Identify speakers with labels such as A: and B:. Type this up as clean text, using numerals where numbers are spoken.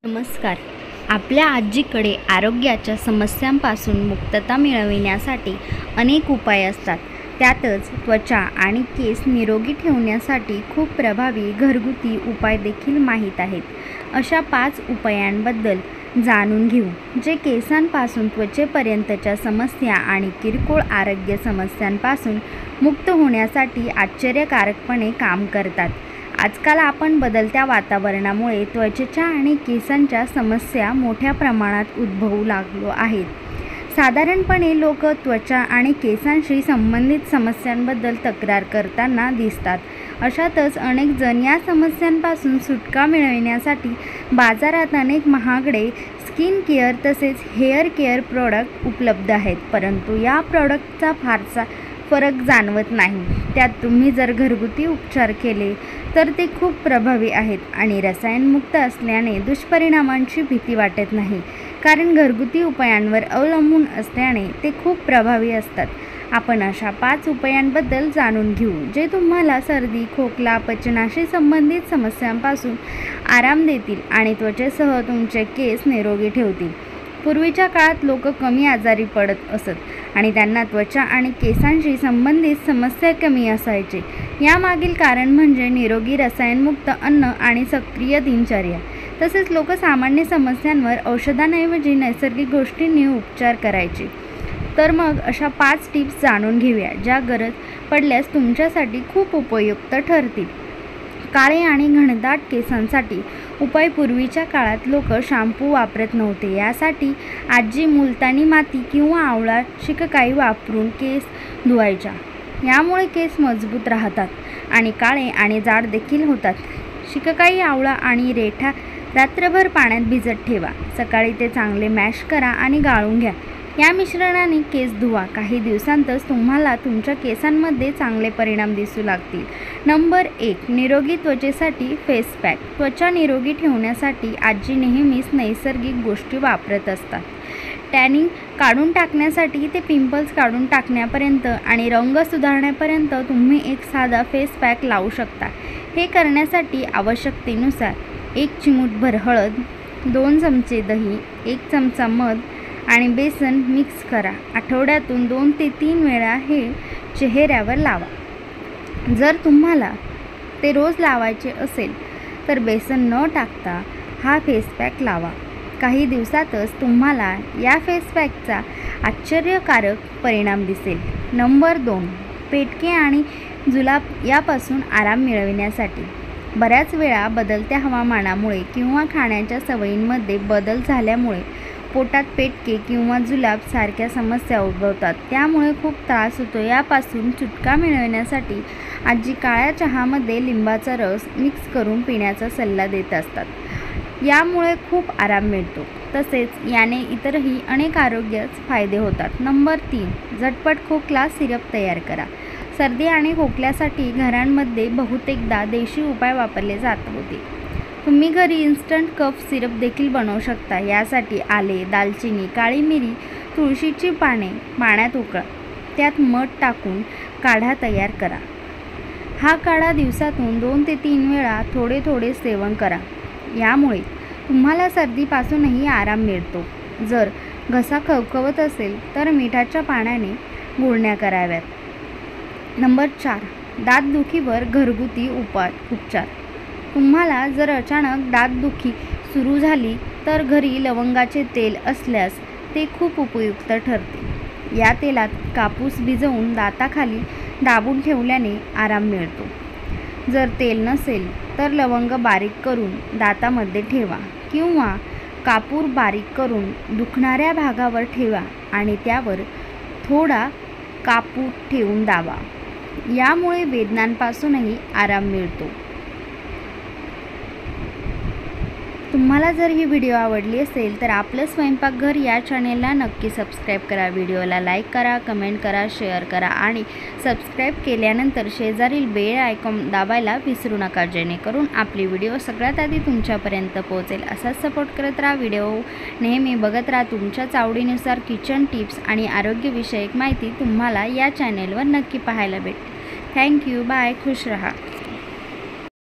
A: नमस्कार. आपल्या आजीकडे आरोग्याच्या समस्यांपासून मुक्तता मिळविण्यासाठी अनेक उपाय असतात. त्यातच त्वचा आणि केस निरोगी ठेवण्यासाठी खूप प्रभावी घरगुती उपाय देखील माहीत आहेत. अशा 5 उपायांबद्दल जाणून घेऊ, जे केसांपासून त्वचेपर्यंतच्या समस्या आणि किरकोळ आरोग्य समस्यांपासून मुक्त होण्यासाठी आश्चर्यकारकपणे काम करतात. आजकाल आपण बदलत्या वातावरणामुळे त्वचेच्या आणि केसांच्या समस्या मोठ्या प्रमाणात उद्भवू लागलो आहेत. साधारणपणे लोक त्वचा आणि केसांशी संबंधित समस्यांबद्दल तक्रार करताना दिसतात. अशातच अनेक जण या समस्यांपासून सुटका मिळविण्यासाठी बाजारात अनेक महागडे स्किन केअर तसेच हेअर केअर प्रॉडक्ट उपलब्ध आहेत. परंतु या प्रॉडक्टचा फारसा फरक जाणवत नाही. त्यात तुम्ही जर घरगुती उपचार केले तर ते खूप प्रभावी आहेत आणि रसायनमुक्त असल्याने दुष्परिणामांची भीती वाटत नाही, कारण घरगुती उपायांवर अवलंबून असल्याने ते खूप प्रभावी असतात. आपण अशा 5 उपायांबद्दल जाणून घेऊ, जे तुम्हाला सर्दी, खोकला, पचनाशी संबंधित समस्यांपासून आराम देतील आणि त्वचेसह तुमचे केस निरोगी ठेवतील. पूर्वीच्या काळात लोक कमी आजारी पडत असत आणि त्यांना त्वचा आणि केसांशी संबंधित समस्या कमी असायचे. यामागील कारण म्हणजे निरोगी रसायनमुक्त अन्न आणि सक्रिय दिनचर्या. तसेच लोक सामान्य समस्यांवर औषधांऐवजी नैसर्गिक गोष्टींनी उपचार करायचे. तर मग अशा 5 टिप्स जाणून घेऊया, ज्या गरज पडल्यास तुमच्यासाठी खूप उपयुक्त ठरतील. काळे आणि घनदाट केसांसाठी उपाय. पूर्वीच्या काळात लोक शॅम्पू वापरत नव्हते. यासाठी आजी मुलतानी माती किंवा आवळा शिककाई वापरून केस धुवायच्या. यामुळे केस मजबूत राहतात आणि काळे आणि जाड देखील होतात. शिककाई, आवळा आणि रेठा रात्रभर पाण्यात भिजत ठेवा. सकाळी ते चांगले मॅश करा आणि गाळून घ्या. या मिश्रणाने केस धुवा. काही दिवसांतच तुम्हाला तुमच्या केसांमध्ये चांगले परिणाम दिसू लागतील. नंबर 1. निरोगी त्वचेसाठी फेस पॅक. त्वचा निरोगी ठेवण्यासाठी आजी नेहमीच नैसर्गिक गोष्टी वापरत असतात. टॅनिंग काढून टाकण्यासाठी ते पिंपल्स काढून टाकण्यापर्यंत आणि रंग सुधारण्यापर्यंत तुम्ही एक साधा फेस पॅक लावू शकता. हे करण्यासाठी आवश्यकतेनुसार 1 चिमूटभर हळद, 2 चमचे दही, 1 चमचा मध आणि बेसन मिक्स करा. आठवड्यातून 2 ते 3 वेळा हे चेहऱ्यावर लावा. जर तुम्हाला ते रोज लावायचे असेल तर बेसन न टाकता हा फेस पॅक लावा. काही दिवसातच तुम्हाला या फेस पॅकचा आश्चर्यकारक परिणाम दिसेल. नंबर 2. पेटके आणि जुलाब यापासून आराम मिळविण्यासाठी. बऱ्याच वेळा बदलत्या हवामानामुळे किंवा खाण्याच्या सवयींमध्ये बदल झाल्यामुळे पोटात पेटके किंवा जुलाब सारख्या समस्या उद्भवतात. त्यामुळे खूप त्रास होतो. यापासून सुटका मिळविण्यासाठी आजी काळ्या चहामध्ये लिंबाचा रस मिक्स करून पिण्याचा सल्ला देत असतात. यामुळे खूप आराम मिळतो. तसेच याने इतरही अनेक आरोग्य फायदे होतात. नंबर 3. झटपट खोकला सिरप तयार करा. सर्दी आणि खोकल्यासाठी घरांमध्ये बहुतेकदा देशी उपाय वापरले जात होते. तुम्ही घरी इन्स्टंट कफ सिरप देखील बनवू शकता. यासाठी आले, दालचिनी, काळी मिरी, तुळशीची पाने पाण्यात उकळा. त्यात मध टाकून काढा तयार करा. हा काढा दिवसातून 2 ते 3 वेळा थोडे थोडे सेवन करा. यामुळे तुम्हाला सर्दीपासूनही आराम मिळतो. जर घसा खवखवत असेल तर मिठाच्या पाण्याने गुळण्या कराव्यात. नंबर 4. दातदुखीवर घरगुती उपचार. तुम्हाला जर अचानक दातदुखी सुरू झाली तर घरी लवंगाचे तेल असल्यास ते खूप उपयुक्त ठरते. या तेलात कापूस भिजवून दाताखाली दाबून ठेवल्याने आराम मिळतो. जर तेल नसेल तर लवंग बारीक करून दातामध्ये ठेवा किंवा कापूर बारीक करून दुखणाऱ्या भागावर ठेवा आणि त्यावर थोडा कापूर ठेवून दाबा. यामुळे वेदनांपासूनही आराम मिळतो. तुम्हाला जर ही व्हिडिओ आवडली असेल तर आपलं स्वयंपाकघर या चॅनेलला नक्की सबस्क्राईब करा. व्हिडिओला लाईक करा, कमेंट करा, शेअर करा आणि सबस्क्राईब केल्यानंतर शेजारील बेल आयकॉन दाबायला विसरू नका, जेणेकरून आपली व्हिडिओ सगळ्यात आधी तुमच्यापर्यंत पोहोचेल. असाच सपोर्ट करत राहा. व्हिडिओ नेहमी बघत राहा. तुमच्याच आवडीनुसार किचन टिप्स आणि आरोग्यविषयक माहिती तुम्हाला या चॅनेलवर नक्की पाहायला भेटेल. थँक्यू. बाय. खुश रहा.